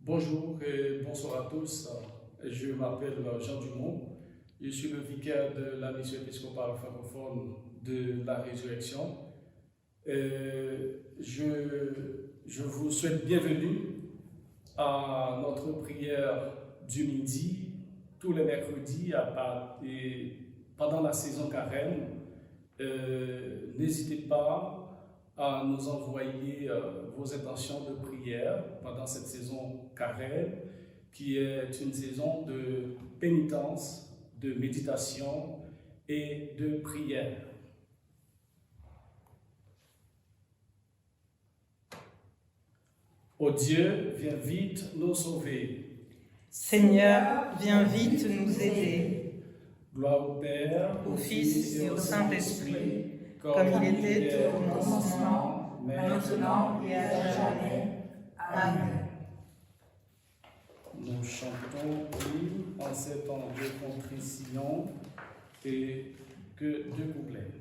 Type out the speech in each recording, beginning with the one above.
Bonjour et bonsoir à tous. Je m'appelle Jean Dumont. Je suis le vicaire de la mission épiscopale francophone de la Résurrection. Je vous souhaite bienvenue à notre prière du midi, tous les mercredis et pendant la saison carême. N'hésitez pas à nous envoyer vos intentions de prière pendant cette saison carême, qui est une saison de pénitence, de méditation et de prière. Ô Dieu, viens vite nous sauver. Seigneur, viens vite nous aider. Gloire au Père, au Fils et au Saint-Esprit, comme il était au commencement, maintenant et à jamais. Amen. Nous chantons en ces temps de contrition et que deux couplets.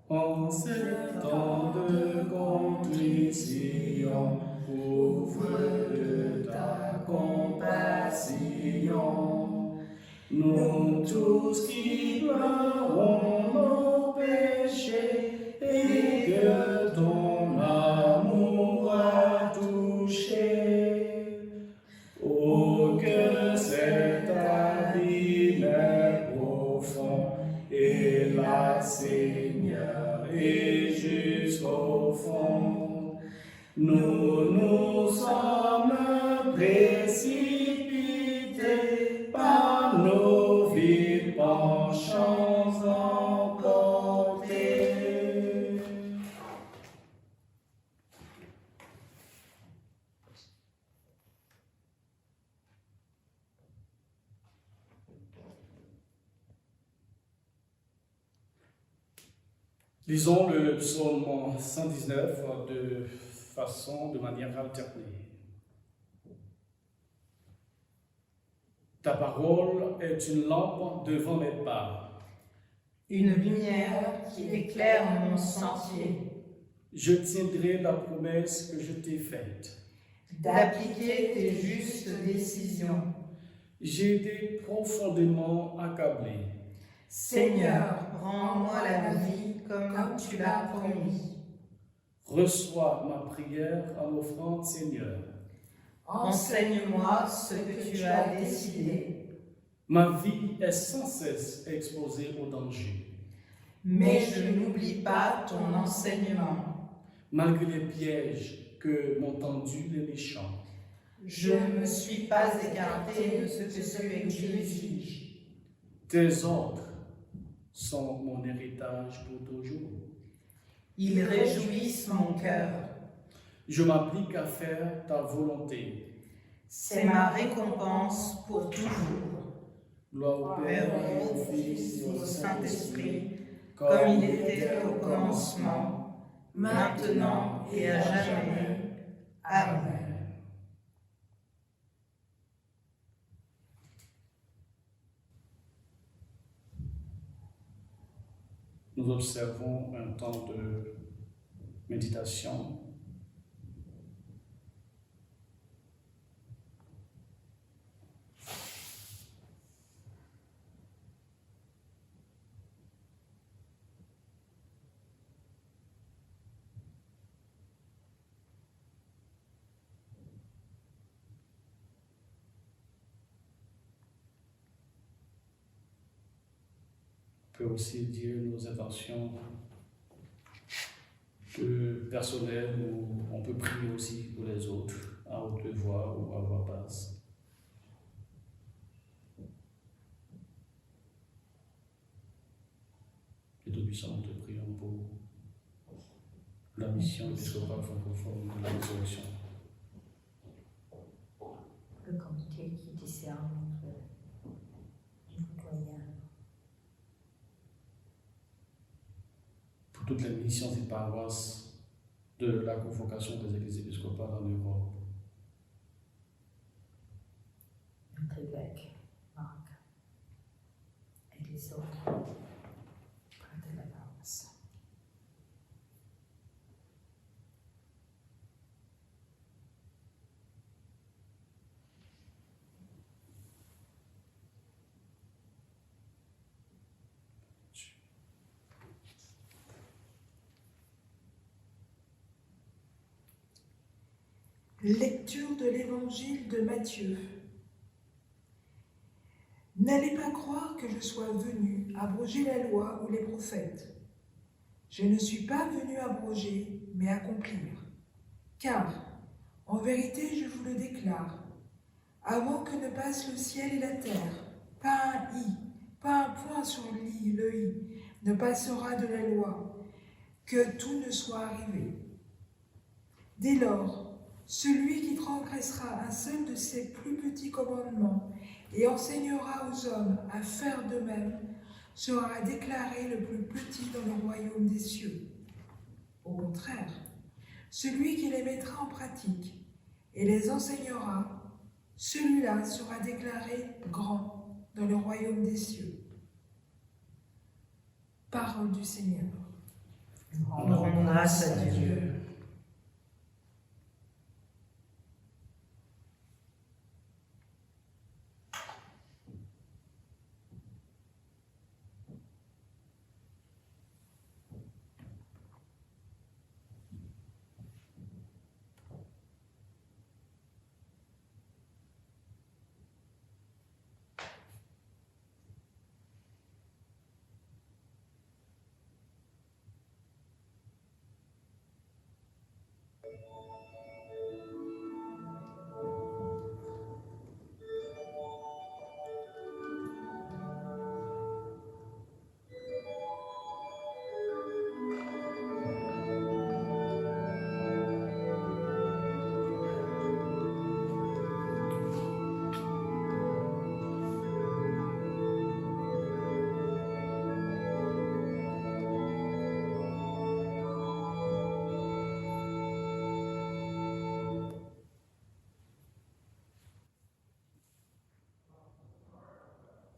En ces temps de contrition, ouvre de ta compassion, nous tous qui pleurons nos péchés et que ton amour a touché. Oh, que cet abîme est profond et la Seigneur et jusqu'au fond. Nous sommes précipités par nos vies penchants emportés. Lisons le psaume 119 de manière alternée. Ta parole est une lampe devant mes pas, une lumière qui éclaire mon sentier. Je tiendrai la promesse que je t'ai faite, d'appliquer tes justes décisions. J'ai été profondément accablé. Seigneur, rends-moi la vie comme tu l'as promis. Reçois ma prière en offrande, Seigneur. Enseigne-moi ce que tu as décidé. Ma vie est sans cesse exposée au danger. Mais je n'oublie pas ton enseignement. Malgré les pièges que m'ont tendus les méchants, je ne me suis pas écarté de ce que tu exiges. Tes ordres sont mon héritage pour toujours. Ils réjouissent mon cœur. Je m'applique à faire ta volonté. C'est ma récompense pour toujours. Gloire au Père, au Fils et au Saint-Esprit, comme il était au commencement, maintenant et à jamais. Amen. Nous observons un temps de méditation. On peut aussi dire nos intentions personnelles, ou on peut prier aussi pour les autres, à haute voix ou à voix basse. Et Tout-Puissant, nous te prions pour la mission épiscopale francophone de la Résurrection. Le comité qui discerne entre les citoyens. Pour toutes les missions et paroisses de la convocation des églises épiscopales en Europe. Notre évêque, Marc, et les autres prêtres de la paroisse. Lecture de l'Évangile de Matthieu. N'allez pas croire que je sois venu abroger la loi ou les prophètes. Je ne suis pas venu abroger, mais accomplir. Car, en vérité, je vous le déclare, avant que ne passe le ciel et la terre, pas un i, pas un point sur le i ne passera de la loi, que tout ne soit arrivé. Dès lors, celui qui transgressera un seul de ces plus petits commandements et enseignera aux hommes à faire de même sera déclaré le plus petit dans le royaume des cieux. Au contraire, celui qui les mettra en pratique et les enseignera, celui-là sera déclaré grand dans le royaume des cieux. Parole du Seigneur. Rendons grâce à Dieu.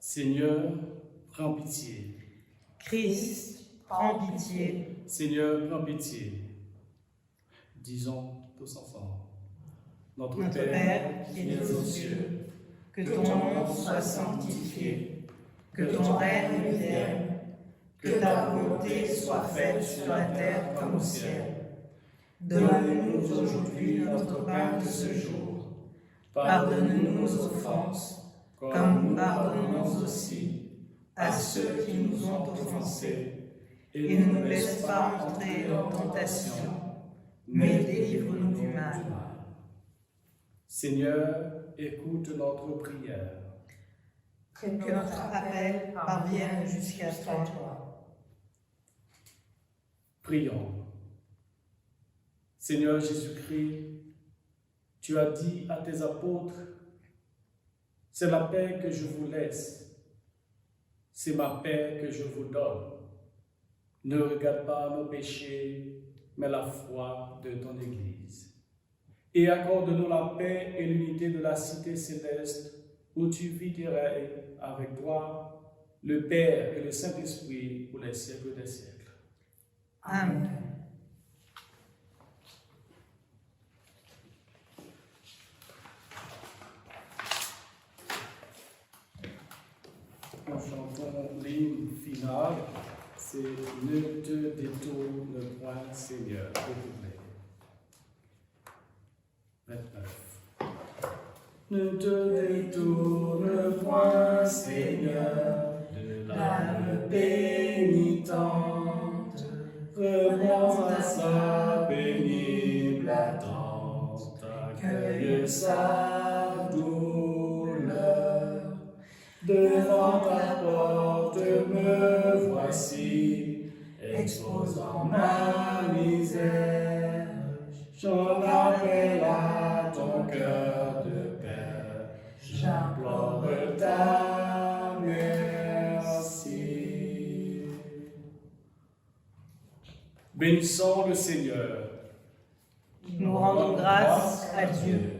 Seigneur, prends pitié. Christ, prends pitié. Seigneur, prends pitié. Disons tous ensemble. Notre Père qui es aux cieux, que ton nom soit sanctifié, que ton règne vienne, que ta volonté soit faite sur la terre comme au ciel. Donne-nous aujourd'hui notre pain de ce jour. Pardonne-nous nos offenses, comme nous pardonnons aussi à ceux qui nous ont offensés. Et ne nous laisse pas entrer en tentation, mais délivre-nous du mal. Seigneur, écoute notre prière. Que notre appel parvienne jusqu'à toi. Prions. Seigneur Jésus-Christ, tu as dit à tes apôtres, c'est la paix que je vous laisse, c'est ma paix que je vous donne. Ne regarde pas nos péchés, mais la foi de ton Église. Et accorde-nous la paix et l'unité de la cité céleste, où tu vis tes règnes avec toi, le Père et le Saint-Esprit, pour les siècles des siècles. Amen. Nous chantons l'hymne final, c'est « Ne te détourne point, Seigneur », redoublé. 29. Ne te détourne point, Seigneur, de l'âme pénitente, reprends à sa pénible attente, accueille sa douleur. Devant ta porte me voici, exposant ma misère. J'en appelle à ton cœur de Père, j'implore ta merci. Bénissons le Seigneur. Nous rendons grâce à Dieu.